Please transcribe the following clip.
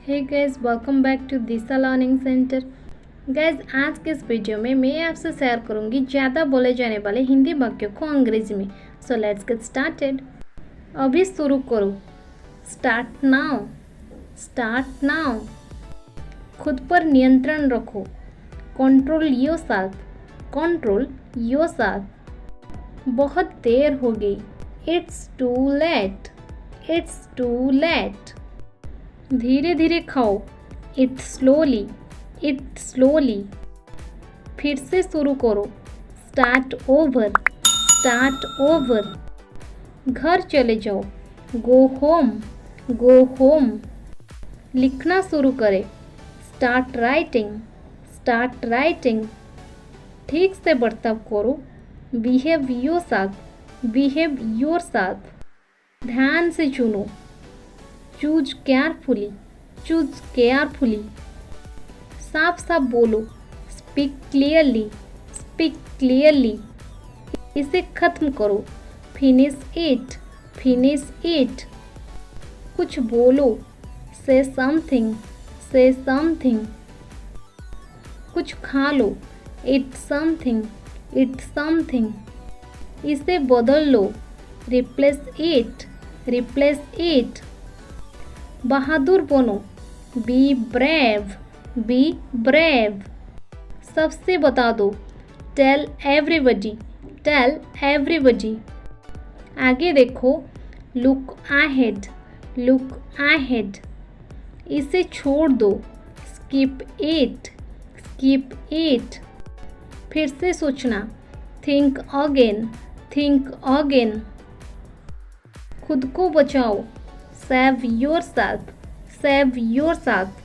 Hey guys, welcome back to Disha learning centre. Guys, आज के इस वीडियो में मैं आपसे शेयर करूंगी ज़्यादा बोले जाने वाले हिंदी वाक्यों को अंग्रेजी में। So let's get started. अभी शुरू करो। Start now. Start now. खुद पर नियंत्रण रखो। Control yourself. Control yourself. बहुत देर हो गई। It's too late. It's too late. धीरे धीरे खाओ। Eat slowly. Eat slowly. फिर से शुरू करो। Start over. Start over. घर चले जाओ। Go home. Go home. लिखना शुरू करें। Start writing. Start writing. ठीक से बर्ताव करो। Behave yourself. Behave yourself. ध्यान से चुनो। Choose carefully. Choose carefully. साफ साफ बोलो। Speak clearly. Speak clearly. इसे खत्म करो। Finish it. Finish it. कुछ बोलो। Say something. Say something. कुछ खा लो। Eat something. Eat something. इसे बदल लो। Replace it. Replace it. बहादुर बनो। Be brave. Be brave. सबसे बता दो। Tell everybody. Tell everybody. आगे देखो। Look ahead. Look ahead. इसे छोड़ दो। Skip it. Skip it. फिर से सोचना। Think again. Think again. खुद को बचाओ। Save yourself. Save yourself.